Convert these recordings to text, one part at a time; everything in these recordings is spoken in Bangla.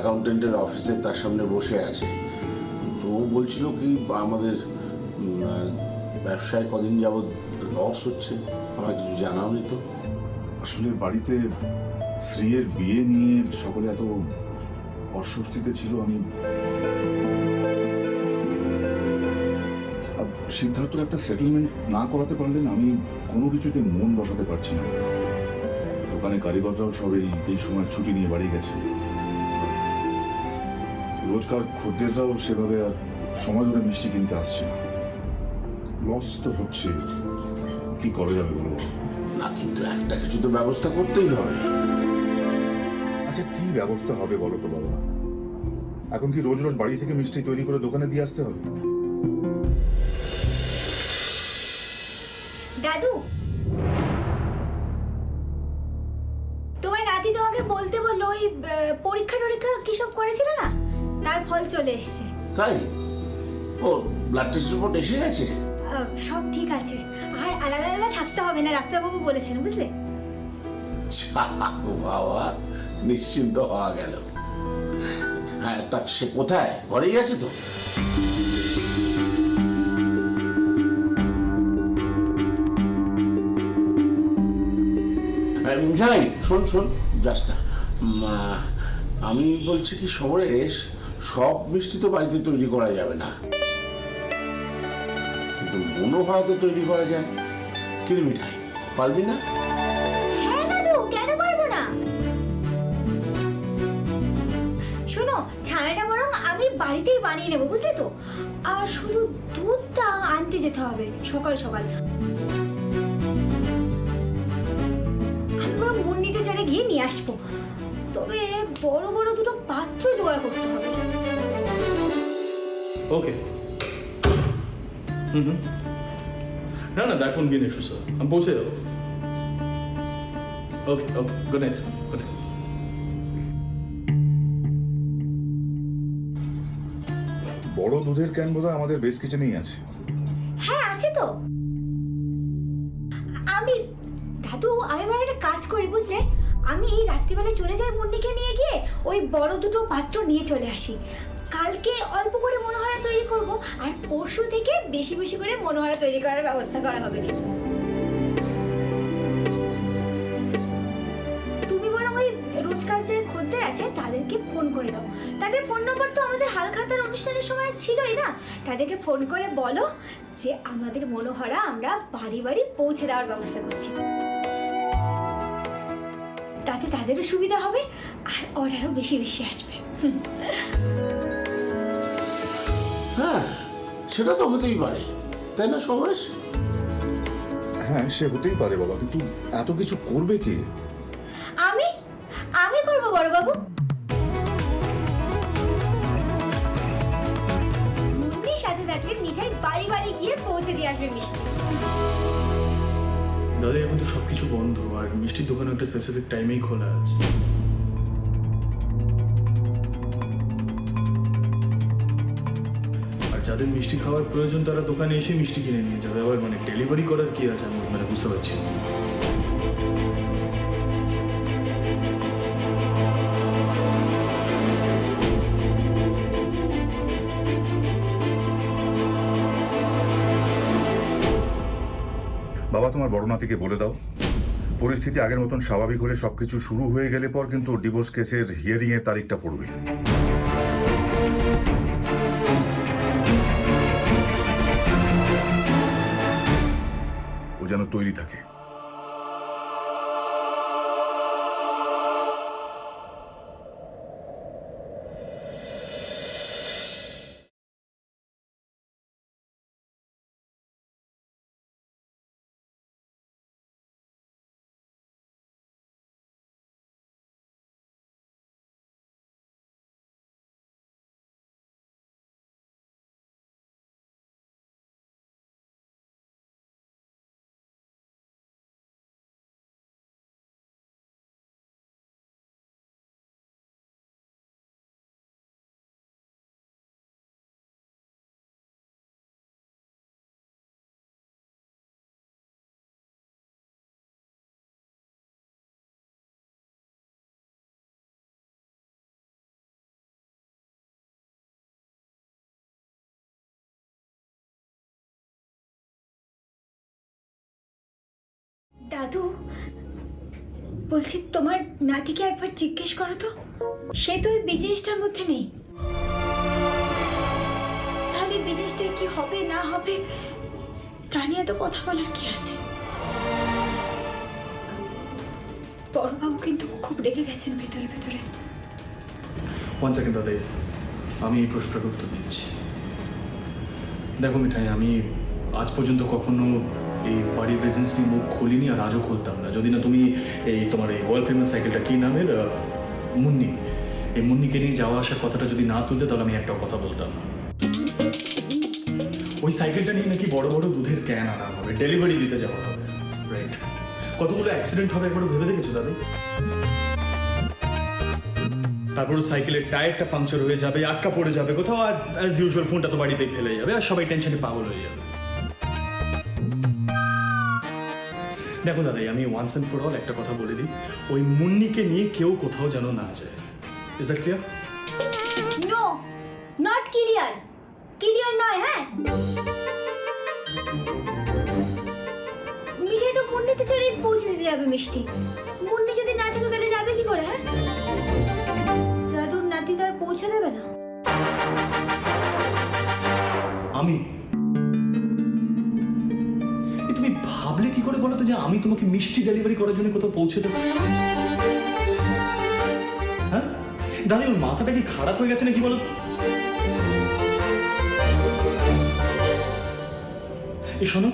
অ্যাকাউন্টেন্টের অফিসে তার সামনে বসে আছে। তো ও বলছিল কি আমাদের ব্যবসায় কদিন যাবৎ লস হচ্ছে, আমার কিছু জানাওনি তো। আসলে বাড়িতে শ্রীয়ের বিয়ে নিয়ে সকলে এত অস্বস্তিতে ছিল, আমি সিদ্ধার্থর একটা সেটেলমেন্ট না করাতে পারলে না আমি কোনো কিছুতে মন বসাতে পারছি না। দোকানে কারিগররাও সবাই এই সময় ছুটি নিয়ে বাড়ি গেছে, রোজকার খদ্দেররাও সেভাবে আর সময় ধরে মিষ্টি কিনতে আসছে না। লস তো হচ্ছে, কি করা যাবে বলো? না, কিন্তু একটা কিছু তো ব্যবস্থা করতেই হবে। আচ্ছা, কি ব্যবস্থা হবে বলো তো বাবা? এখন কি রোজ রোজ বাড়ি থেকে মিষ্টি তৈরি করে দোকানে দিয়ে আসতে হবে? দাদু, তোমার নাতি তোমাকে বলতে বললো ওই পরীক্ষা টরীক্ষা কি সব করেছিল না, তার ফল চলে এসছে। তাই? ও ব্লাড টেস্ট রিপোর্ট এসে গেছে? সব ঠিক আছে, আর আলাদা আলাদা থাকতে হবে না, ডাক্তারবাবু বলেছেন, বুঝলে? বাবা, নিশ্চিন্ত হওয়া গেল। হ্যাঁ, তা সে কোথায়? ঘরেই আছে তো? যাই, শোন শোন, যাস না। আমি বলছি কি, সমরেশ, সব মিষ্টি তো বাড়িতে তৈরি করা যাবে না, কিন্তু মনোহরা তো তৈরি করা যায়। কিনে মিঠাই পারবি না? হ্যাঁ দাদু, কেন পারবো না? শোনো, ছানাটা বরং আমি বাড়িতেই বানিয়ে নেবো, বুঝলে তো? আর শুধু দুধটা আনতে যেতে হবে সকাল সকাল। আমি বরং মুন্নিতে চড়ে গিয়ে নিয়ে আসবো, তবে বড় বড় দুটো পাত্র জোগাড় করতে হবে। ওকে। না না, that won't be an issue sir, আমি পৌঁছে যাবো। Okay okay, good night sir, good night. বড় দুধের ক্যান বোধহয় আমাদের বেস কিচেনেই আছে। হ্যাঁ, আছে তো। আমি দাদু, আমি বরং একটা কাজ করি, বুঝলে? আমি এই রাত্রিবেলায় চলে যাই মুন্নিকে নিয়ে গিয়ে ওই বড় দুটো পাত্র নিয়ে চলে আসি। কালকে অল্প করে মনোহরা তৈরি করব, আর পরশু থেকে বেশি বেশি করে মনোহরা তৈরি করার ব্যবস্থা করা হবে। তুমি বরং ওই রোজকার যে খদ্দের আছে তাদেরকে ফোন করে দাও। তাদের ফোন নম্বর তো আমাদের হালখাতার অনুষ্ঠানের সময় ছিলই না। তাদেরকে ফোন করে বলো যে আমাদের মনোহরা আমরা বাড়ি বাড়ি পৌঁছে দেওয়ার ব্যবস্থা করছি। তাতে তাদেরও সুবিধা হবে, আর অর্ডারও বেশি বেশি আসবে। হ্যাঁ, সেটা তো হতেই পারে, তাই না সমরেশ? হ্যাঁ, সে হতেই পারে বাবা, কিন্তু এত কিছু করবে কে? আমি আমি করবো বড়বাবু। মুন্নির সাথে থাকলে মিঠাই বাড়ি বাড়ি গিয়ে পৌঁছে দিয়ে আসবে মিষ্টি। দাদা, এখন তো সবকিছু বন্ধ, আর মিষ্টির দোকান একটা স্পেসিফিক টাইমেই খোলা আছে। আর যাদের মিষ্টি খাওয়ার প্রয়োজন তারা দোকানে এসে মিষ্টি কিনে নিয়ে যাবে। আবার মানে ডেলিভারি করার কি আছে, আমি মানে বুঝতে পারছি না। বাবা, তোমার বড় নাতিকে বলে দাও, পরিস্থিতি আগের মতন স্বাভাবিক হলে সবকিছু শুরু হয়ে গেলে পর কিন্তু ডিভোর্স কেসের হিয়ারিং এর তারিখটা পড়বে। ও যেন তৈরি থাকে। দাদু, বলছি তোমার নাতিকে একবার জিজ্ঞেস করো তো, সে তো ওই বিজনেসটার মধ্যে নেই। তাহলে বিজনেসটা কি হবে না হবে তা নিয়ে তো কথা বলার কি আছে? বড়বাবু কিন্তু খুব রেগে গেছেন ভেতরে ভেতরে। ওয়ান সেকেন্ড দাদাই, আমি এই প্রশ্নটার উত্তর দিচ্ছি। দেখো মিঠাই, আমি আজ পর্যন্ত কখনো এই বাড়ির বিজনেস নিয়ে মুখ খুলিনি, আর আজও খুলতাম না যদি না তুমি এই তোমার এই ওয়ার্ল্ড ফেমাস সাইকেলটা কি নামের মুন্নি, এই মুন্নিকে নিয়ে যাওয়া আসার কথাটা যদি না তুলতে তাহলে আমি একটাও কথা বলতাম না। ওই সাইকেলটা নিয়ে নাকি বড় বড় দুধের ক্যান আনা হবে, ডেলিভারি দিতে যাওয়া হবে, রাইট? কতগুলো অ্যাক্সিডেন্ট হবে একবারও ভেবে দেখেছো দাদা? তারপর সাইকেলের টায়ারটা পাংচার হয়ে যাবে, আটকা পড়ে যাবে কোথাও, আর অ্যাজ ইউজুয়াল ফোনটা তো বাড়িতেই ফেলে যাবে, আর সবাই টেনশনে পাগল হয়ে যাবে। দেখো দাদাই, আমি ওয়ান্স অ্যান্ড ফর অল একটা কথা বলে দিই, ওই মুন্নিকে নিয়ে কেউ কোথাও যেন না যায়। Is that clear? No, not clear. Clear নয়। হ্যাঁ, মিঠাই তো মুন্নিতে চলে পৌঁছে দিতে যাবে মিষ্টি। মুন্নি যদি না থাকে তাহলে যাবে কি করে? হ্যাঁ, দাদুর নাতি তার পৌঁছে দেবে না। আমি তুমি ভাবলে কি করে বলো তো যে আমি তোমাকে মিষ্টি ডেলিভারি করার জন্য কোথাও পৌঁছে দেবো? হ্যাঁ দাদা, ওর মাথাটা কি খারাপ হয়ে গেছে নাকি বলো? এই শোনো,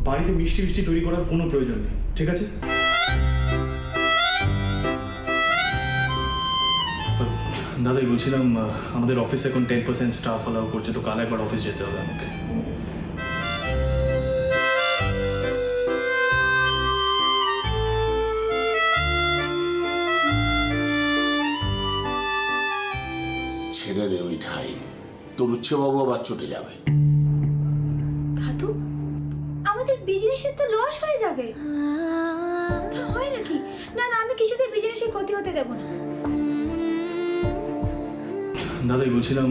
বাড়িতে মিষ্টি মিষ্টি তৈরি করার কোনো প্রয়োজন নেই, ঠিক আছে? দাদাই বলছিলাম, আমাদের অফিসে এখন 10% স্টাফ অ্যালাউ করছে, তো কাল একবার অফিস যেতে হবে আমাকে। ছেড়ে দে মিঠাই, তোর উচ্ছে বাবু আবার চটে যাবে। দাদু, আমাদের বিজনেসের তো লস হয়ে যাবে। তা হয় নাকি? না না, আমি কিছুতেই বিজনেসের ক্ষতি হতে দেব না। দাদাই বলছিলাম,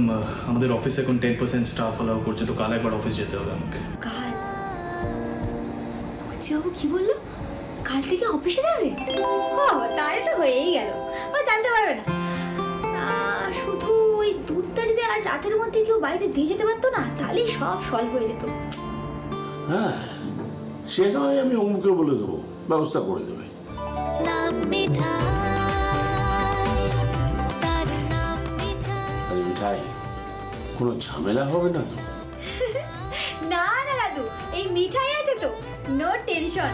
আমাদের অফিসে এখন 10% স্টাফ অ্যালাউ করছে, তো কাল একবার অফিস যেতে হবে আমাকে। কাল? বাবু কি বললো? কাল থেকে অফিসে যাবে? ও, তাহলে তো হয়েই গেল। ও জানতে পারবে না। শুধু ওই দুধটা যদি আজ রাতের মধ্যে কেউ বাড়িতে দিয়ে যেতে পারতো না, তাহলেই সব সলভ হয়ে যেত। হ্যাঁ, সে নয় আমি অমুকে বলে দেবো, ব্যবস্থা করে দেবে। আরে মিঠাই, কোনো ঝামেলা হবে না তো? না না দাদু, এই মিঠাই আছে তো, নো টেনশন।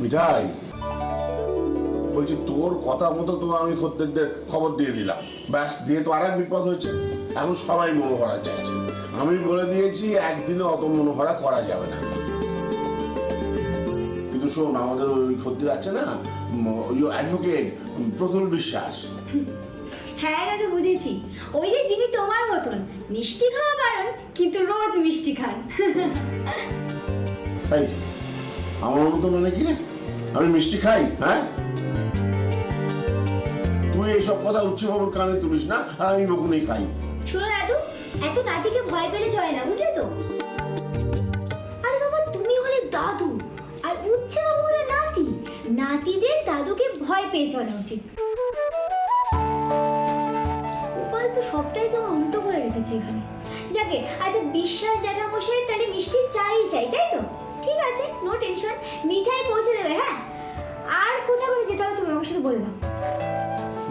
মিঠাই, বলছি তোর কথা মতো তো আমি খদ্দেরদের খবর দিয়ে দিলাম, ব্যাস, দিয়ে তো আর এক বিপদ হয়েছে। এখন সবাই মনোহরা চাইছে। আমি বলে দিয়েছি একদিনে অত মনোহরা করা যাবে না। কিন্তু শোন, আমাদের ওই খদ্দের আছে না, ওই অ্যাডভোকেট প্রতুল বিশ্বাস। হ্যাঁ দাদু, বুঝেছি। ওই যে যিনি তোমার মতন মিষ্টি খাওয়া বারণ, কিন্তু রোজ মিষ্টি খান। এই, আমার মতো মানে কি রে? আমি মিষ্টি খাই? হ্যাঁ, তুই এইসব কথা উচ্চ বাবুর কানে তুলিস না, আর আমি বকুনি খাই। শোনো দাদু, এত নাতিকে ভয় পেলে চলে না, বুঝলে তো? আরে বাবা, তুমি হলে দাদু আর উচ্ছে বাবু হলে নাতি। নাতিদের দাদুকে ভয় পেয়ে চলা উচিত। ওপারে তো সবটাই তো উল্টো করে রেখেছে এখানে। যাকে আচ্ছা, বিশ্বাস জানা বসে তাহলে মিষ্টি চাই, তাই তো? ঠিক আছে, নো টেনশন, মিঠাই পৌঁছে দেবে। হ্যাঁ, আর কোথায় কোথায় যেতে হবে তুমি আমার সাথে বলে দাও।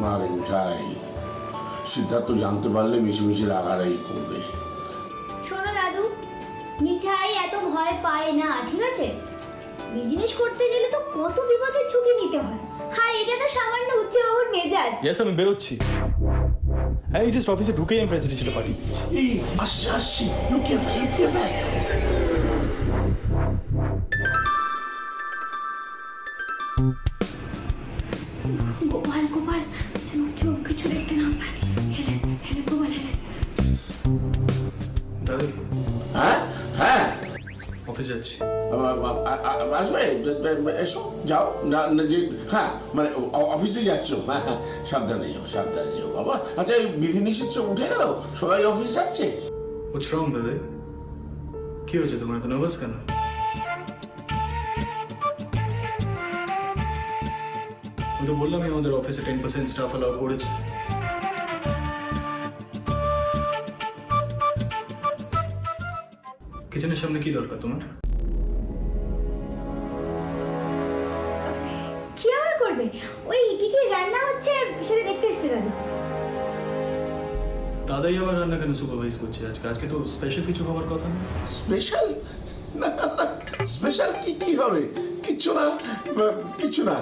না রে মিঠাই, সিদ্ধার্থ জানতে পারলে মিশিমিশি রাগারাগি করবে। শোনো দাদু, মিঠাই এত ভয় পায় না, ঠিক আছে? বিজনেস করতে গেলে তো কত বিপদের ঝুঁকি নিতে হয়, আর এটা তো সামান্য উচ্চ বাবুর মেজাজ। ইয়েস, আমি বেরোচ্ছি। এই জাস্ট অফিসে ঢুকেই আমি প্রেজেন্টেশনটা পাঠিয়ে দিচ্ছি। এই আসছি আসছি, লুকিয়ে ফেল, লুকিয়ে ফেল। গোপাল গোপাল, চোখ কিছু দেখতে না পায়। হেলে হেলে গোপাল, হেলে। দাদা, হ্যাঁ হ্যাঁ, অফিস যাচ্ছি। আসবে, এসো, যাও না না, যে হ্যাঁ মানে অফিসে যাচ্ছ, হ্যাঁ হ্যাঁ, সাবধানে যাও, সাবধানে যাও বাবা। আচ্ছা, এই বিধিনিষেধ সব উঠে গেল, সবাই অফিস যাচ্ছে? হোয়াটস রং দাদা? কি হয়েছে তোমার, এত নার্ভাস কেন? আমি তো বললাম আমাদের অফিসে 10% স্টাফ অ্যালাউ করেছে। কিচেনের সামনে কি দরকার তোমার? কি আবার করবে, ওই কি কি রান্না হচ্ছে সেটা দেখতে এসেছে দাদু। দাদাই আবার রান্না কেন সুপারভাইজ করছে আজকে? আজকে তো স্পেশাল কিছু হওয়ার কথা না। স্পেশাল? না স্পেশাল কি হবে, কিচ্ছু না, কিছু না।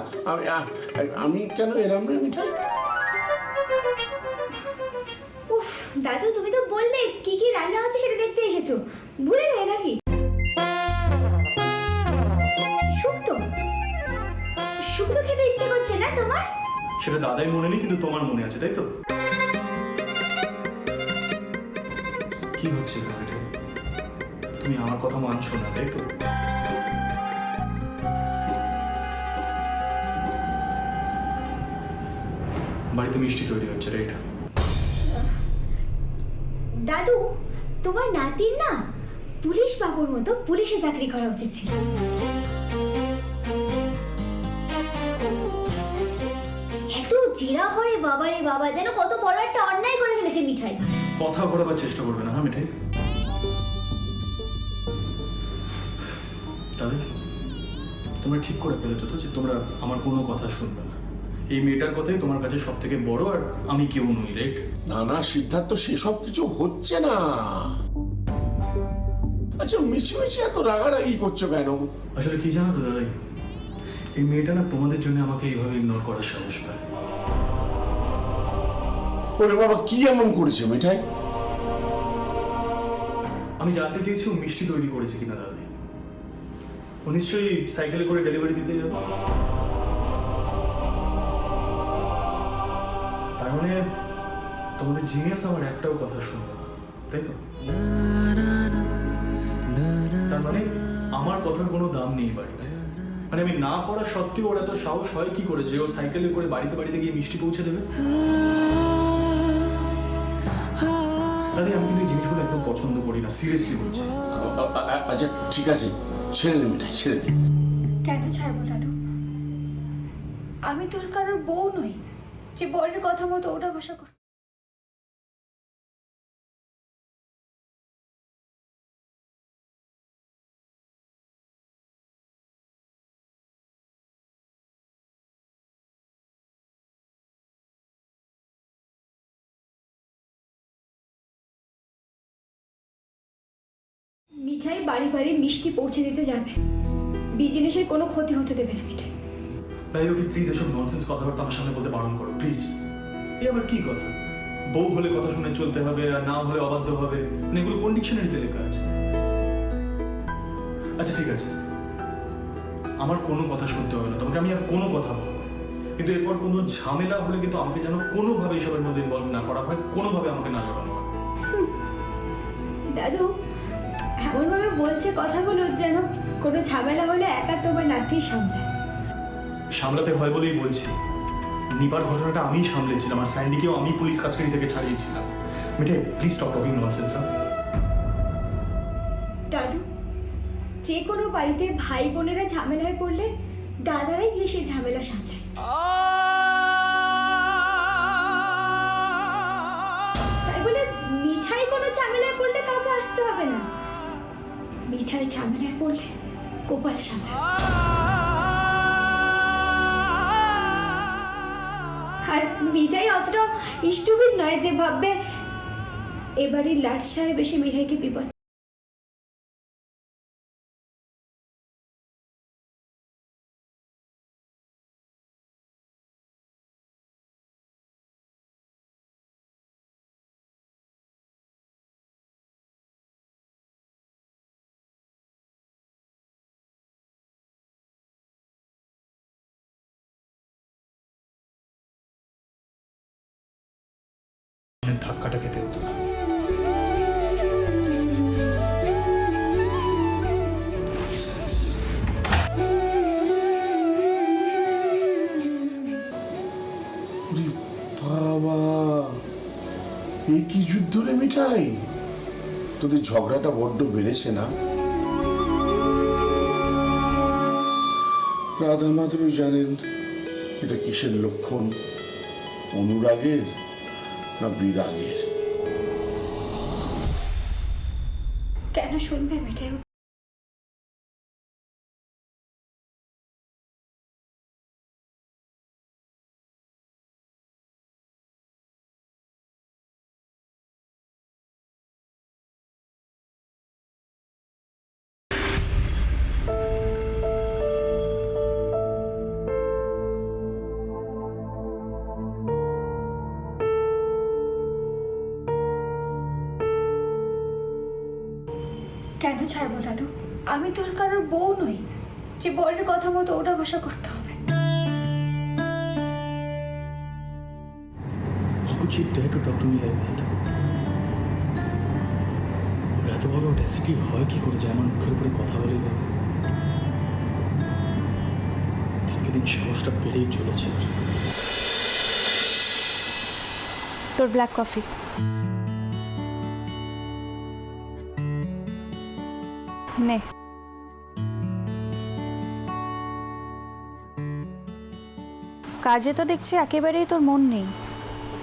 আমি কেন এরম রে মিঠাই? উফ দাদু, তুমি তো বললে কি কি রান্না হচ্ছে সেটা দেখতে এসেছো, ভুলে যায় নাকি? শুক্তো, শুক্তো খেতে ইচ্ছে করছে না তোমার? সেটা দাদাই মনে নেই, কিন্তু তোমার মনে আছে, তাই তো? কি হচ্ছে এখানে? তুমি আমার কথা মানছো না, তাই তো? বাড়িতে মিষ্টি তৈরি হচ্ছে, রাইট? দাদু, তোমার নাতির না পুলিশ বাবুর মতো পুলিশে চাকরি করা উচিত ছিল। এত জেরা করে বাবারে বাবা, যেন কত বড় একটা অন্যায় করে ফেলেছে মিঠাই। কথা ঘোরাবার চেষ্টা করবে না, হ্যাঁ মিঠাই? তাহলে তোমরা ঠিক করে ফেলেছো তো যে তোমরা আমার কোনো কথা শুনবে না। এই মেয়েটার কথাই তোমার কাছে সব থেকে বড়, আর আমি কেউ নই, রাইট? না না সিদ্ধার্থ, সেসব কিছু হচ্ছে না। আচ্ছা, মিছিমিছি এত রাগারাগি করছো কেন? আসলে কি জানো তো দাদাই, এই মেয়েটা না তোমাদের জন্য আমাকে এইভাবে ইগনোর করার সাহস পায়। ওরে বাবা, কি এমন করেছে মিঠাই? আমি জানতে চেয়েছি ও মিষ্টি তৈরি করেছে কিনা দাদাই। ও নিশ্চয়ই সাইকেলে করে ডেলিভারি দিতে যাবে। তার মানে তোমাদের জিনিয়াস আমার একটাও কথা শুনবে না, তাই তো? তার মানে আমার কথার কোনো দাম নেই বাড়িতে। মানে আমি না করা সত্ত্বেও ওর এত সাহস হয় কি করে যে ও সাইকেলে করে বাড়িতে বাড়িতে গিয়ে মিষ্টি পৌঁছে দেবে? দাদি, আমি কিন্তু এই জিনিসগুলো একদম পছন্দ করি না, সিরিয়াসলি বলছি। আচ্ছা ঠিক আছে, ছেড়ে দে মিঠাই, ছেড়ে দে। কেন ছাড়বো দাদু? আমি তোর কারোর বউ নই যে বরের কথা মতো ওটা ভাষা কর। মিঠাই বাড়ি বাড়ি মিষ্টি পৌঁছে দিতে যাবে, বিজনেসের কোনো ক্ষতি হতে দেবে না মিঠাই। তাই ওকে প্লিজ এসব ননসেন্স কথাবার্তা আমার সামনে বলতে বারণ করো, প্লিজ। এ আবার কি কথা? বউ হলে কথা শুনে চলতে হবে, আর না হলে অবাধ্য হবে, মানে এগুলো কোন ডিকশনারিতে লেখা আছে? আচ্ছা ঠিক আছে, আমার কোনো কথা শুনতে হবে না তোমাকে, আমি আর কোনো কথা বলবো না। কিন্তু এরপর কোনো ঝামেলা হলে কিন্তু আমাকে যেন কোনোভাবে এসবের মধ্যে ইনভলভ না করা হয়, কোনোভাবে আমাকে না জড়ানো হয়। দাদু এমনভাবে বলছে কথাগুলো যেন কোনো ঝামেলা হলে একা তোমার নাতির সামনে। সামলাতে হয় বলেই বলছি। নিপার ঘটনাটা আমিই সামলেছিলাম, আর স্যান্ডিকেও আমি পুলিশ কাস্টাডি থেকে ছাড়িয়েছিলাম। মিঠে, প্লিজ স্টপ টকিং ননসেন্স। দাদু, যে কোনো বাড়িতে ভাই বোনেরা ঝামেলায় পড়লে দাদারাই গিয়ে সেই ঝামেলা সামলায়। তাই বলে মিঠাই কোনো ঝামেলায় পড়লে কাউকে আসতে হবে না। মিঠাই ঝামেলায় পড়লে গোপাল সামলায়। আর মিঠাই অতটা স্টুপিড নয় যে ভাববে এবারই লাট সাহেব এসে মিঠাইকে বিপদ। ধাক্কাটা খেতে হতো না। তোদের ঝগড়াটা বড্ড বেড়েছে না? রাধা মাধবী জানেন এটা কিসের লক্ষণ, অনুরাগের না বিরাগের? কেন শুনবে মিঠাই? কেন ছাড়বো দাদু? আমি তোর কারোর বউ নই যে বরের কথা মতো ওটা ভাষা করতে হবে। How could she dare to talk to me like that? ওর এত বড় অডেসিটি হয় কি করে যে আমার মুখের উপরে কথা বলে বাবা? দিনকে দিন সাহসটা বেড়েই চলেছে। তোর ব্ল্যাক কফি। নে। কাজে তো দেখছি একেবারেই তোর মন নেই।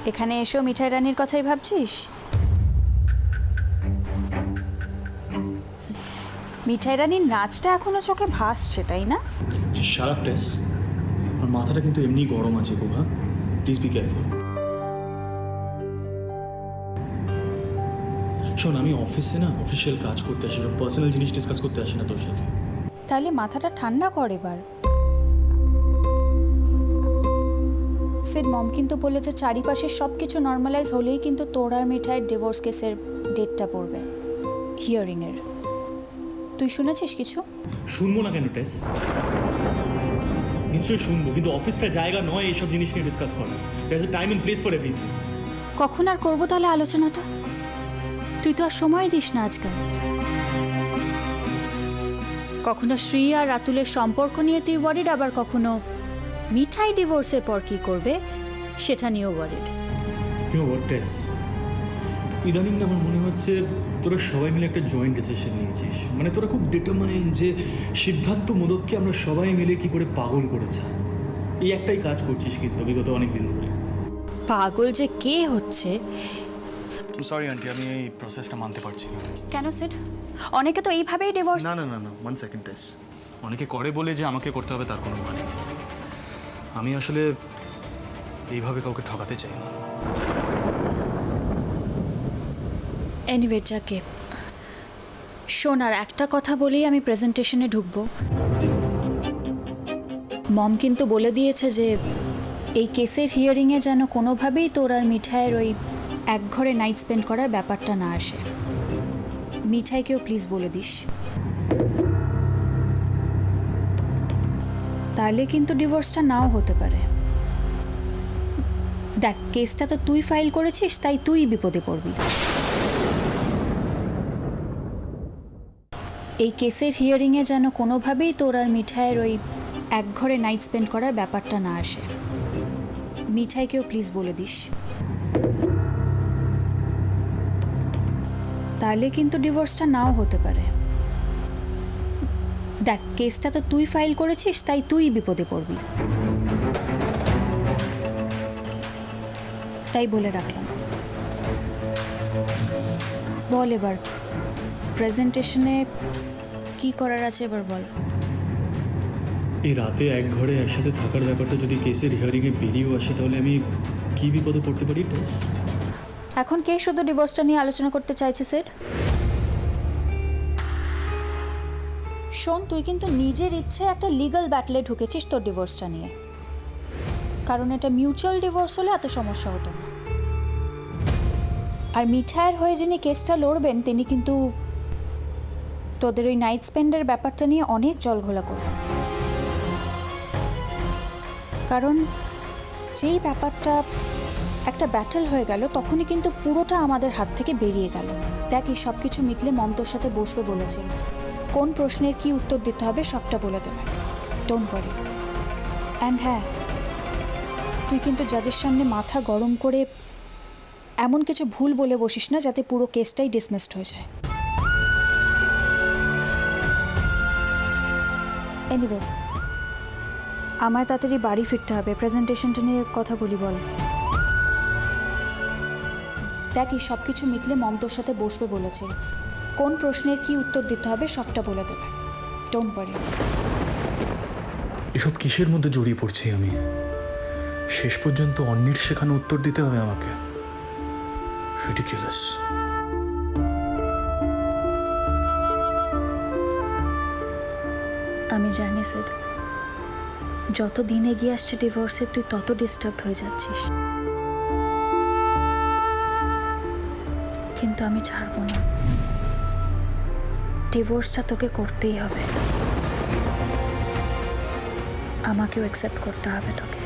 এখানে এসেও মিঠাই রানীর কথাই ভাবছিস? মিঠাই রানীর নাচটা এখনো চোখে ভাসছে, তাই না? শাট আপ টেস। আমার মাথাটা কিন্তু এমনি গরম আছে খুব। হ্যাঁ, প্লিজ বি কেয়ারফুল। শোন, আমি অফিসে না অফিসিয়াল কাজ করতে আসি, সব পার্সোনাল জিনিস ডিসকাস করতে আসি না তোর সাথে। তাহলে মাথাটা ঠান্ডা কর এবার। সিড মম কিন্তু বলেছে চারিপাশে সব কিছু নর্মালাইজ হলেই কিন্তু তোর আর মিঠাইয়ের ডিভোর্স কেসের ডেটটা পড়বে, হিয়ারিংয়ের। তুই শুনেছিস কিছু? শুনবো না কেন টেস? নিশ্চয়ই শুনবো, কিন্তু অফিসটা জায়গা নয় এইসব জিনিস নিয়ে ডিসকাস করা। There is a time and place for everything. কখন আর করবো তাহলে আলোচনাটা? তুই তো আর সময় দিস না আজকাল। কখনো শ্রী আর রাতুলের সম্পর্ক নিয়ে তুই ওয়ারিড, আবার কখনো মিঠাই ডিভোর্সের পর কি করবে সেটা নিয়েও ওয়ারিড। টেস, ইদানিং না আমার মনে হচ্ছে তোরা সবাই মিলে একটা জয়েন্ট ডিসিশন নিয়েছিস। মানে তোরা খুব ডিটারমাইন যে সিদ্ধার্থ মোদককে আমরা সবাই মিলে কি করে পাগল করেছে, এই একটাই কাজ করছিস কিন্তু বিগত অনেক দিন ধরে। পাগল যে কে হচ্ছে? সরি আন্টি, আমি এই প্রসেসটা মানতে পারছি না। কেন স্যার? অনেকে তো এইভাবেই ডিভোর্স। না না না না, 1 সেকেন্ড টেস। অনেকে করে বলে যে আমাকে করতে হবে তার কোনো মানে নেই। আমি আসলে এইভাবে কাউকে ঠকাতে চাই না। এনিওয়ে যাকে শোন, আর একটা কথা বলেই আমি প্রেজেন্টেশনে ঢুকবো। মম কিন্তু বলে দিয়েছে যে এই কেসের হিয়ারিংয়ে যেন কোনোভাবেই তোর আর মিঠাইয়ের ওই এক ঘরে নাইট স্পেন্ড করার ব্যাপারটা না আসে। মিঠাইকেও প্লিজ বলে দিস, তাহলে কিন্তু ডিভোর্সটা নাও হতে পারে। দেখ, কেসটা তো তুই ফাইল করেছিস, তাই তুই বিপদে পড়বি। এই কেসের হিয়ারিংয়ে যেন কোনোভাবেই তোর আর মিঠাইয়ের ওই এক ঘরে নাইট স্পেন্ড করার ব্যাপারটা না আসে। মিঠাইকেও প্লিজ বলে দিস, তাহলে কিন্তু ডিভোর্সটা নাও হতে পারে। দেখ, কেসটা তো তুই ফাইল করেছিস, তাই তুই বিপদে পড়বি। তাই বলে রাখলাম। বল এবার প্রেজেন্টেশনে কি করার আছে, এবার বল। এই রাতে এক ঘরে একসাথে থাকার ব্যাপারটা যদি কেসের হিয়ারিংয়ে বেরিয়েও আসে তাহলে আমি কি বিপদে পড়তে পারি টেস? এখন কে শুধু ডিভোর্সটা নিয়ে আলোচনা করতে চাইছে স্যার? শোন, তুই কিন্তু নিজের ইচ্ছে একটা লিগ্যাল ব্যাটলে ঢুকেছিস তোর ডিভোর্সটা নিয়ে, কারণ এটা মিউচুয়াল ডিভোর্স হলে এত সমস্যা হতো না। আর মিঠাইয়ের হয়ে যিনি কেসটা লড়বেন তিনি কিন্তু তোদের ওই নাইট স্পেন্ডের ব্যাপারটা নিয়ে অনেক জলঘোলা করবেন। কারণ যেই ব্যাপারটা একটা ব্যাটল হয়ে গেল তখনই কিন্তু পুরোটা আমাদের হাত থেকে বেরিয়ে গেল। দেখ, এই সব কিছু মিটলে মমতার সাথে বসবে বলেছে, কোন প্রশ্নের কি উত্তর দিতে হবে সবটা বলে দেবে। Don't worry. অ্যান্ড হ্যাঁ, তুই কিন্তু জাজের সামনে মাথা গরম করে এমন কিছু ভুল বলে বসিস না যাতে পুরো কেসটাই ডিসমিসড হয়ে যায়। এনিওয়েজ আমায় তাড়াতাড়ি বাড়ি ফিরতে হবে, প্রেজেন্টেশনটা নিয়ে কথা বলি বল। দেখ এই সব কিছু মিটলে মম তোর সাথে বসবে বলেছে, কোন প্রশ্নের কি উত্তর দিতে হবে সবটা বলে দেবে, ডোন্ট ওয়ারি। এসব কিসের মধ্যে জড়িয়ে পড়ছি আমি? শেষ পর্যন্ত অন্যের শেখানো উত্তর দিতে হবে আমাকে? রিডিকুলাস। আমি জানি স্যার, যত দিন এগিয়ে আসছে ডিভোর্সে তুই তত ডিস্টার্ব হয়ে যাচ্ছিস, কিন্তু আমি ছাড়বো না। ডিভোর্সটা তোকে করতেই হবে, আমাকেও অ্যাকসেপ্ট করতে হবে তোকে।